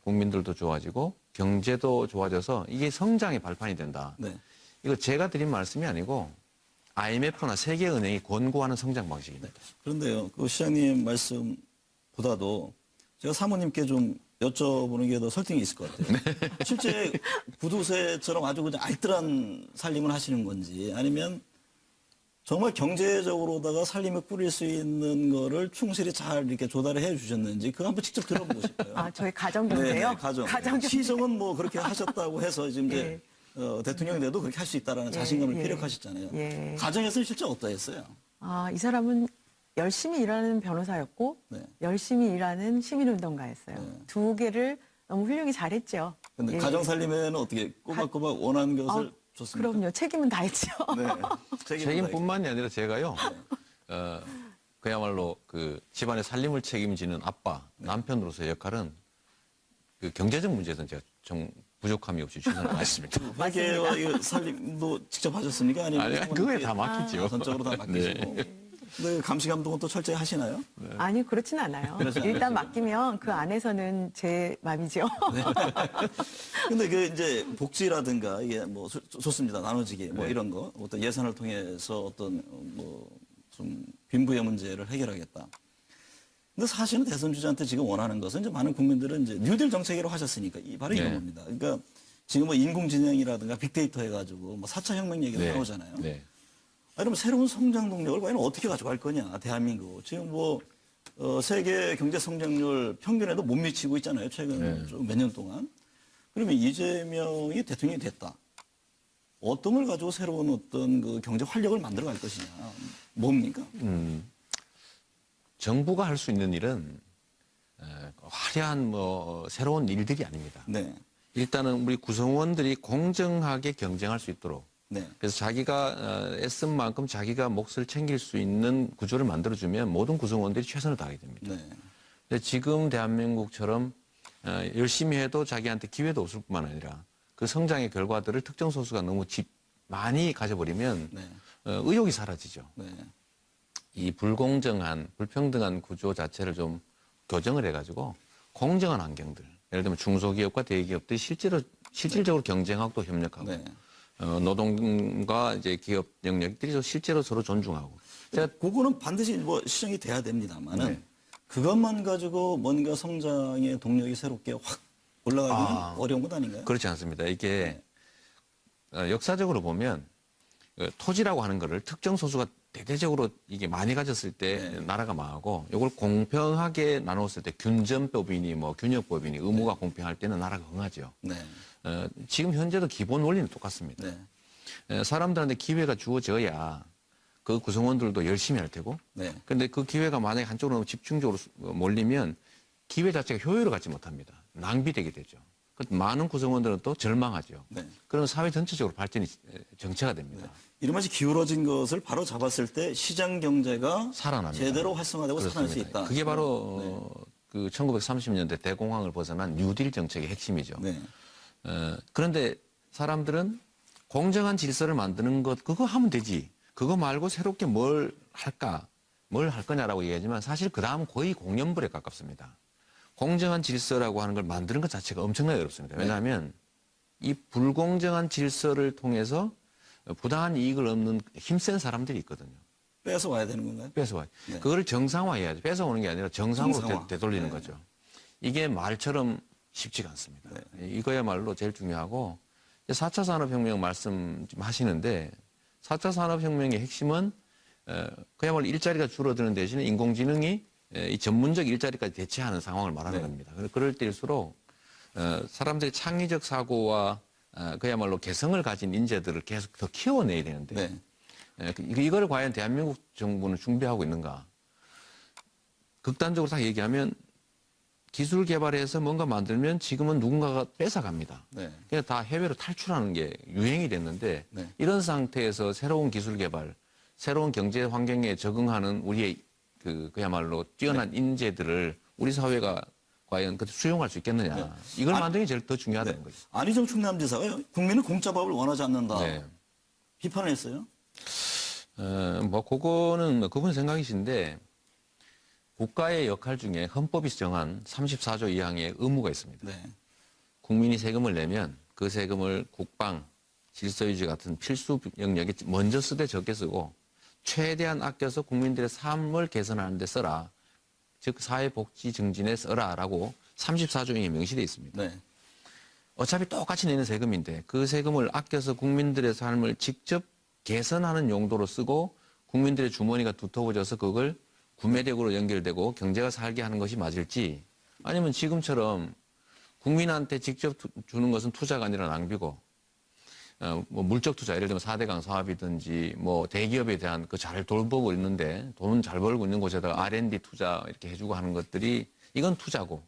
국민들도 좋아지고 경제도 좋아져서 이게 성장의 발판이 된다. 네. 이거 제가 드린 말씀이 아니고 IMF나 세계은행이 권고하는 성장 방식입니다. 그런데요, 그 시장님 말씀보다도 제가 사모님께 좀 여쭤보는 게 더 설득이 있을 것 같아요. 실제 구두쇠처럼 아주 그냥 알뜰한 살림을 하시는 건지 아니면 정말 경제적으로다가 살림을 꾸릴 수 있는 거를 충실히 잘 이렇게 조달을 해 주셨는지 그거 한번 직접 들어보고 싶어요. 저희 가정경제요? 네, 가정. 가정경제. 시정은 뭐 그렇게 하셨다고 해서 지금 이제 대통령이 돼도 그렇게 할 수 있다라는 자신감을 피력하셨잖아요. 예. 가정에서는 실제 어떠했어요? 이 사람은 열심히 일하는 변호사였고 네. 열심히 일하는 시민운동가였어요. 두 개를 너무 훌륭히 잘했죠. 근데 예. 가정 살림에는 어떻게 꼬박꼬박 원하는 것을 줬습니까? 그럼요. 책임은 다했죠. 네. 책임뿐만이 아니라 제가요, 그야말로 그 집안의 살림을 책임지는 아빠, 남편으로서의 역할은 그 경제적 문제에서는 제가 좀 부족함이 없이 최선을 다했습니다. 회계와 이 살림도 직접 하셨습니까? 아니면 아니, 그거에 다 맡기죠. 전적으로 다 맡기시고. 근데 감시 감독은 또 철저히 하시나요? 아니, 그렇진 않아요. 일단 맡기면 그 안에서는 제 맘이죠. 근데 그 이제 복지라든가 이게 뭐 좋습니다. 나눠지기 뭐 네. 이런 거 어떤 예산을 통해서 어떤 뭐 좀 빈부의 문제를 해결하겠다. 근데 사실은 대선 주자한테 지금 원하는 것은 이제 많은 국민들은 이제 뉴딜 정책으로 하셨으니까 바로 이런 네. 겁니다. 그러니까 지금 뭐 인공지능이라든가 빅데이터 해가지고 뭐 4차 혁명 얘기가 나오잖아요. 네. 그럼 새로운 성장 동력을 과연 어떻게 가져갈 거냐, 대한민국. 지금 뭐, 세계 경제 성장률 평균에도 못 미치고 있잖아요. 최근 몇 년 동안. 그러면 이재명이 대통령이 됐다. 어떤 걸 가지고 새로운 어떤 그 경제 활력을 만들어 갈 것이냐. 뭡니까? 정부가 할 수 있는 일은 화려한 뭐 새로운 일들이 아닙니다. 네. 일단은 우리 구성원들이 공정하게 경쟁할 수 있도록 네. 그래서 자기가 애쓴 만큼 자기가 몫을 챙길 수 있는 구조를 만들어주면 모든 구성원들이 최선을 다하게 됩니다. 네. 근데 지금 대한민국처럼 열심히 해도 자기한테 기회도 없을 뿐만 아니라 그 성장의 결과들을 특정 소수가 너무 많이 가져버리면 네. 의욕이 사라지죠. 네. 이 불공정한, 불평등한 구조 자체를 좀 교정을 해가지고 공정한 환경들, 예를 들면 중소기업과 대기업들이 실질적으로 경쟁하고 또 협력하고 네. 노동과 이제 기업 영역들이 실제로 서로 존중하고. 제가 그거는 반드시 뭐 시정이 돼야 됩니다만은 네. 그것만 가지고 뭔가 성장의 동력이 새롭게 확 올라가기는 어려운 것 아닌가요? 그렇지 않습니다. 이게 역사적으로 보면 토지라고 하는 거를 특정 소수가 대대적으로 이게 많이 가졌을 때 나라가 망하고 이걸 공평하게 나눴을 때 균전법이니 뭐 균역법이니 의무가 공평할 때는 나라가 흥하죠. 네. 지금 현재도 기본 원리는 똑같습니다. 네. 사람들한테 기회가 주어져야 그 구성원들도 열심히 할 테고 네. 그런데 그 기회가 만약에 한쪽으로 너무 집중적으로 몰리면 기회 자체가 효율을 갖지 못합니다. 낭비되게 되죠. 많은 구성원들은 또 절망하죠. 네. 그러면 사회 전체적으로 발전이 정체가 됩니다. 이름하시 기울어진 것을 바로 잡았을 때 시장 경제가 살아납니다. 제대로 활성화되고 살아날 수 있다. 그게 바로 그 1930년대 대공황을 벗어난 뉴딜 정책의 핵심이죠. 네. 그런데 사람들은 공정한 질서를 만드는 것 그거 하면 되지. 그거 말고 새롭게 뭘 할까? 뭘 할 거냐라고 얘기하지만 사실 그 다음 거의 공연불에 가깝습니다. 공정한 질서라고 하는 걸 만드는 것 자체가 엄청나게 어렵습니다. 왜냐하면 이 불공정한 질서를 통해서 부당한 이익을 얻는 힘센 사람들이 있거든요. 빼서 와야 되는 건가요? 뺏어와요. 네. 그거를 정상화해야죠. 뺏어오는 게 아니라 정상으로 정상화. 되돌리는 네. 거죠. 이게 말처럼 쉽지가 않습니다. 이거야말로 제일 중요하고 4차 산업혁명 말씀 좀 하시는데 4차 산업혁명의 핵심은 그야말로 일자리가 줄어드는 대신에 인공지능이 이 전문적 일자리까지 대체하는 상황을 말하는 겁니다. 그럴 때일수록 사람들의 창의적 사고와 그야말로 개성을 가진 인재들을 계속 더 키워내야 되는데 이거를 과연 대한민국 정부는 준비하고 있는가? 극단적으로 딱 얘기하면 기술 개발해서 뭔가 만들면 지금은 누군가가 뺏어갑니다. 네. 그냥 다 해외로 탈출하는 게 유행이 됐는데 네. 이런 상태에서 새로운 기술 개발, 새로운 경제 환경에 적응하는 우리의 그야말로 뛰어난 인재들을 우리 사회가 과연 수용할 수 있겠느냐. 이걸 만드는 게 제일 더 중요하다는 거죠. 안희정 충남지사가 국민은 공짜밥을 원하지 않는다. 네. 비판을 했어요. 뭐 그거는 그분 생각이신데 국가의 역할 중에 헌법이 정한 34조 2항에 의무가 있습니다. 네. 국민이 세금을 내면 그 세금을 국방, 질서유지 같은 필수 영역에 먼저 쓰되 적게 쓰고 최대한 아껴서 국민들의 삶을 개선하는 데 써라. 즉 사회복지 증진에 써라라고 34조에 명시되어 있습니다. 네. 어차피 똑같이 내는 세금인데 그 세금을 아껴서 국민들의 삶을 직접 개선하는 용도로 쓰고 국민들의 주머니가 두터워져서 그걸 구매력으로 연결되고 경제가 살게 하는 것이 맞을지 아니면 지금처럼 국민한테 직접 주는 것은 투자가 아니라 낭비고 뭐 물적 투자 예를 들면 4대강 사업이든지 뭐 대기업에 대한 그 잘 돌보고 있는데 돈 잘 벌고 있는 곳에다가 R&D 투자 이렇게 해주고 하는 것들이 이건 투자고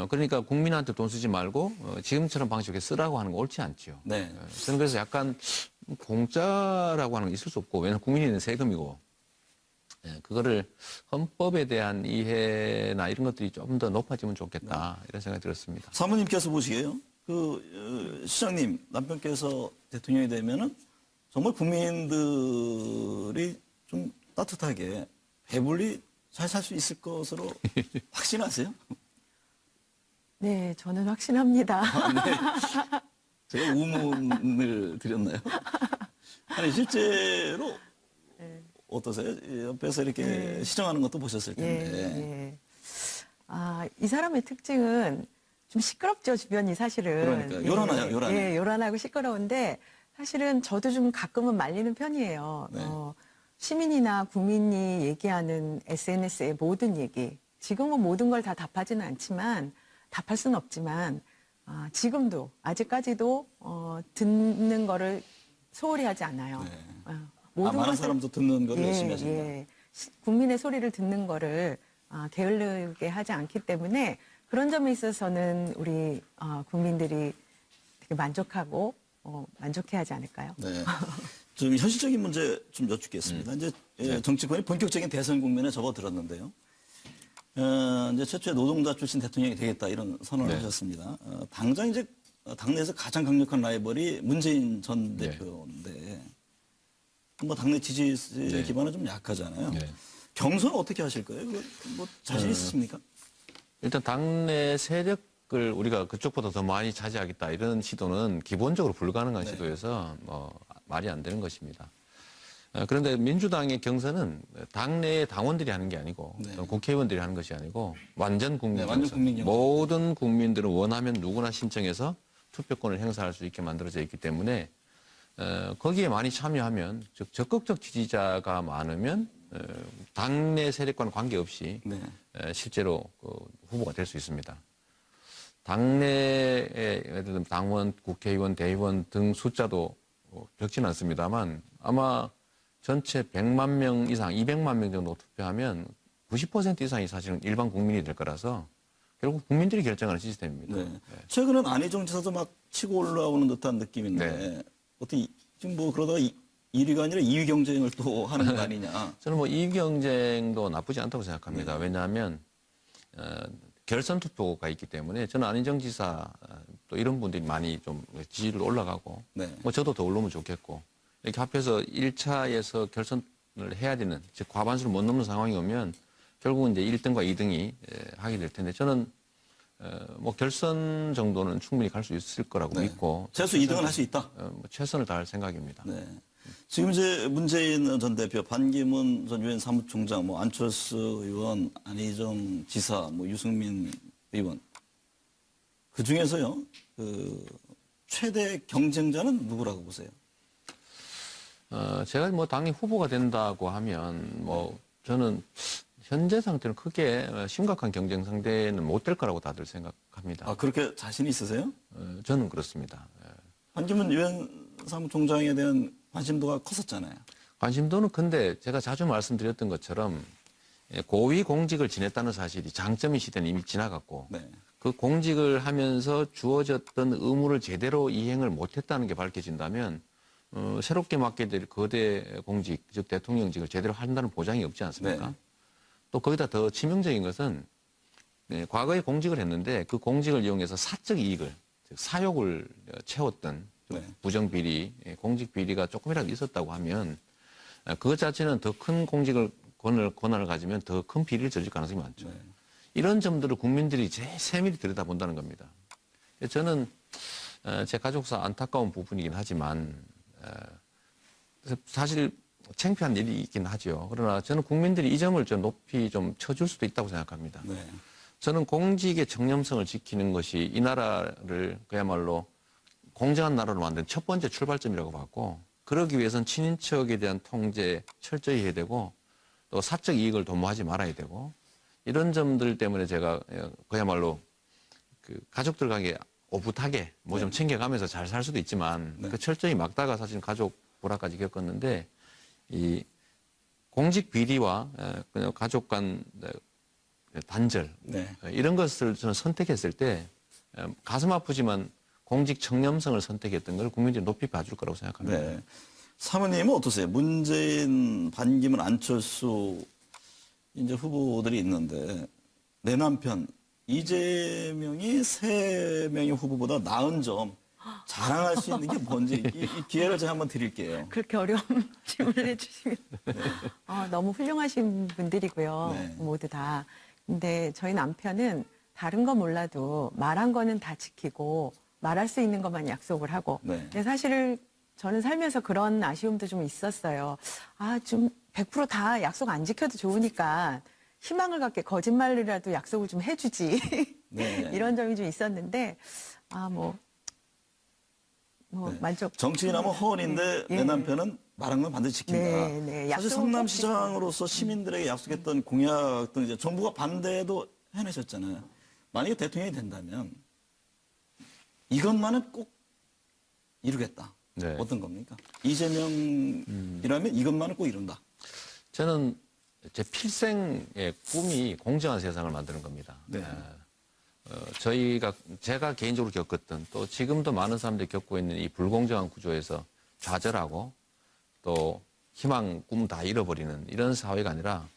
그러니까 국민한테 돈 쓰지 말고 지금처럼 방식에 쓰라고 하는 거 옳지 않죠. 네. 저는 그래서 약간 공짜라고 하는 게 있을 수 없고 왜냐하면 국민이 내는 세금이고 그거를 헌법에 대한 이해나 이런 것들이 좀 더 높아지면 좋겠다 이런 생각이 들었습니다. 사모님께서 보시기에요. 시장님 남편께서 대통령이 되면은 정말 국민들이 좀 따뜻하게 배불리 잘 살 수 있을 것으로 확신하세요? 네, 저는 확신합니다. 제가 우문을 드렸나요? 아니 실제로 어떠세요? 옆에서 이렇게 시정하는 것도 보셨을 텐데. 예. 이 사람의 특징은 좀 시끄럽죠, 주변이 사실은. 그러니까요. 요란해요, 요란해. 예, 요란하고 시끄러운데 사실은 저도 좀 가끔은 말리는 편이에요. 네. 시민이나 국민이 얘기하는 SNS의 모든 얘기. 지금은 모든 걸 다 답하지는 않지만, 답할 수는 없지만, 지금도, 아직까지도, 듣는 거를 소홀히 하지 않아요. 네. 모든 많은 것을- 사람도 듣는 걸 열심히 하신다. 국민의 소리를 듣는 거를 게을르게 하지 않기 때문에 그런 점에 있어서는 우리 국민들이 되게 만족하고 만족해하지 않을까요? 네. 좀 현실적인 문제 좀 여쭙겠습니다. 이제 정치권이 본격적인 대선 국면에 접어들었는데요. 이제 최초의 노동자 출신 대통령이 되겠다 이런 선언을 하셨습니다. 당장 이제 당내에서 가장 강력한 라이벌이 문재인 전 네. 대표인데 뭐 당내 지지 기반은 좀 약하잖아요. 네. 경선 어떻게 하실 거예요? 뭐 자신 있으십니까? 일단 당내 세력을 우리가 그쪽보다 더 많이 차지하겠다 이런 시도는 기본적으로 불가능한 네. 시도여서 말이 안 되는 것입니다. 그런데 민주당의 경선은 당내의 당원들이 하는 게 아니고 네. 또 국회의원들이 하는 것이 아니고 완전 국민 네, 완전 경선. 국민 경선. 모든 국민들은 원하면 누구나 신청해서 투표권을 행사할 수 있게 만들어져 있기 때문에 거기에 많이 참여하면 즉 적극적 지지자가 많으면 당내 세력과는 관계없이 네. 실제로 후보가 될 수 있습니다. 당내의 예를 들면 당원, 국회의원, 대의원 등 숫자도 적지는 않습니다만 아마 전체 100만 명 이상, 200만 명 정도 투표하면 90% 이상이 사실은 일반 국민이 될 거라서 결국 국민들이 결정하는 시스템입니다. 네. 최근엔 안희정 지사도 막 치고 올라오는 듯한 느낌인데 네. 어떻게 지금 뭐 그러다가 1위가 아니라 2위 경쟁을 또 하는 거 아니냐? 저는 뭐 이 경쟁도 나쁘지 않다고 생각합니다. 왜냐하면 결선 투표가 있기 때문에 저는 안희정 지사 또 이런 분들이 많이 좀 지지율 올라가고 네. 뭐 저도 더 오르면 좋겠고 이렇게 합해서 1차에서 결선을 해야 되는 즉 과반수를 못 넘는 상황이 오면 결국은 이제 1등과 2등이 하게 될 텐데 저는 뭐 결선 정도는 충분히 갈 수 있을 거라고 믿고 최소 2등은 할 수 있다. 뭐 최선을 다할 생각입니다. 네. 지금 이제 문재인 전 대표, 반기문 전 유엔 사무총장, 뭐 안철수 의원, 안희정 지사, 뭐 유승민 의원 그 중에서요 최대 경쟁자는 누구라고 보세요? 제가 뭐 당이 후보가 된다고 하면 뭐 저는 현재 상태는 크게 심각한 경쟁 상대는 못 될 거라고 다들 생각합니다. 아 그렇게 자신 있으세요? 저는 그렇습니다. 반기문 유엔 사무총장에 대한 관심도가 컸었잖아요. 관심도는 근데 제가 자주 말씀드렸던 것처럼 고위 공직을 지냈다는 사실이 장점인 시대는 이미 지나갔고 네. 그 공직을 하면서 주어졌던 의무를 제대로 이행을 못했다는 게 밝혀진다면 새롭게 맡게 될 거대 공직, 즉 대통령직을 제대로 한다는 보장이 없지 않습니까? 네. 또 거기다 더 치명적인 것은 과거에 공직을 했는데 그 공직을 이용해서 사적 이익을, 즉 사욕을 채웠던 네. 부정 비리, 공직 비리가 조금이라도 있었다고 하면 그것 자체는 더 큰 공직을 권한을 가지면 더 큰 비리를 저질 가능성이 많죠. 네. 이런 점들을 국민들이 제일 세밀히 들여다본다는 겁니다. 저는 제 가족사 안타까운 부분이긴 하지만 사실 창피한 일이 있긴 하죠. 그러나 저는 국민들이 이 점을 좀 높이 좀 쳐줄 수도 있다고 생각합니다. 네. 저는 공직의 청렴성을 지키는 것이 이 나라를 그야말로 공정한 나라로 만든 첫 번째 출발점이라고 봤고 그러기 위해서는 친인척에 대한 통제 철저히 해야 되고 또 사적 이익을 도모하지 말아야 되고 이런 점들 때문에 제가 그야말로 그 가족들 관계 오붓하게 뭐 좀 챙겨가면서 잘 살 수도 있지만 그 철저히 막다가 사실 가족 불화까지 겪었는데 이 공직 비리와 그냥 가족 간 단절 네. 이런 것을 저는 선택했을 때 가슴 아프지만 공직 청렴성을 선택했던 걸 국민들이 높이 봐줄 거라고 생각합니다. 네. 사모님은 어떠세요? 문재인, 반기문, 안철수 이제 후보들이 있는데 내 남편 이재명이 3명의 후보보다 나은 점 자랑할 수 있는 게 뭔지 이 기회를 제가 한번 드릴게요. 그렇게 어려운 질문을 해주시면 너무 훌륭하신 분들이고요. 네. 모두 다. 근데 저희 남편은 다른 거 몰라도 말한 거는 다 지키고 말할 수 있는 것만 약속을 하고. 네. 근데 사실 저는 살면서 그런 아쉬움도 좀 있었어요. 좀 100% 다 약속 안 지켜도 좋으니까 희망을 갖게 거짓말이라도 약속을 좀 해주지. 네. 이런 점이 좀 있었는데, 만족. 정치인하면 허언인데 예. 내 남편은 말한 건 반드시 지킨다. 네, 네. 사실 약속은 성남시장으로서 시민들에게 약속했던 공약 등 이제 정부가 반대도 해내셨잖아요. 만약에 대통령이 된다면 이것만은 꼭 이루겠다. 네. 어떤 겁니까? 이재명이라면 이것만은 꼭 이룬다. 저는 제 필생의 꿈이 공정한 세상을 만드는 겁니다. 네. 제가 개인적으로 겪었던 또 지금도 많은 사람들이 겪고 있는 이 불공정한 구조에서 좌절하고 또 희망, 꿈 다 잃어버리는 이런 사회가 아니라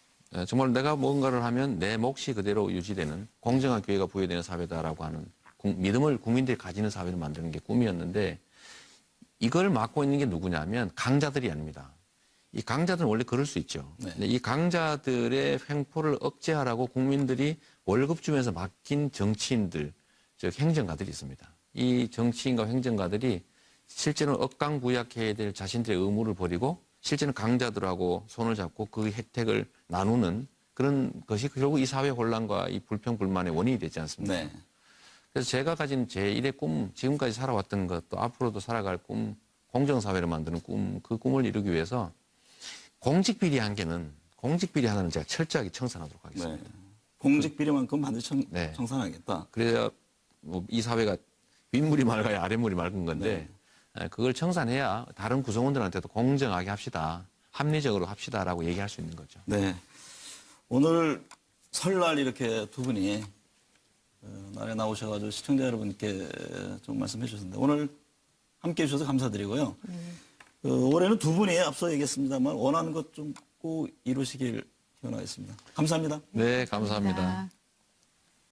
정말 내가 뭔가를 하면 내 몫이 그대로 유지되는 공정한 기회가 부여되는 사회다라고 하는 믿음을 국민들이 가지는 사회를 만드는 게 꿈이었는데 이걸 맡고 있는 게 누구냐면 강자들이 아닙니다. 이 강자들은 원래 그럴 수 있죠. 네. 근데 이 강자들의 횡포를 억제하라고 국민들이 월급 주면서 맡긴 정치인들, 즉 행정가들이 있습니다. 이 정치인과 행정가들이 실제로는 억강부약해야 될 자신들의 의무를 버리고 실제는 강자들하고 손을 잡고 그 혜택을 나누는 그런 것이 결국 이 사회 혼란과 이 불평, 불만의 원인이 되지 않습니까? 네. 그래서 제가 가진 제1의 꿈, 지금까지 살아왔던 것, 또 앞으로도 살아갈 꿈, 공정사회를 만드는 꿈, 그 꿈을 이루기 위해서 공직비리 하나는 제가 철저하게 청산하도록 하겠습니다. 네. 공직 비리만큼 반드시 네. 청산하겠다. 그래야 이 사회가 윗물이 맑아야 아랫물이 맑은 건데 그걸 청산해야 다른 구성원들한테도 공정하게 합시다. 합리적으로 합시다라고 얘기할 수 있는 거죠. 네. 오늘 설날 이렇게 두 분이 날에 나오셔가지고 시청자 여러분께 좀 말씀해 주셨는데 오늘 함께 해주셔서 감사드리고요. 올해는 두 분이 앞서 얘기했습니다만 원하는 것 좀 꼭 이루시길 기원하겠습니다. 감사합니다. 네, 감사합니다.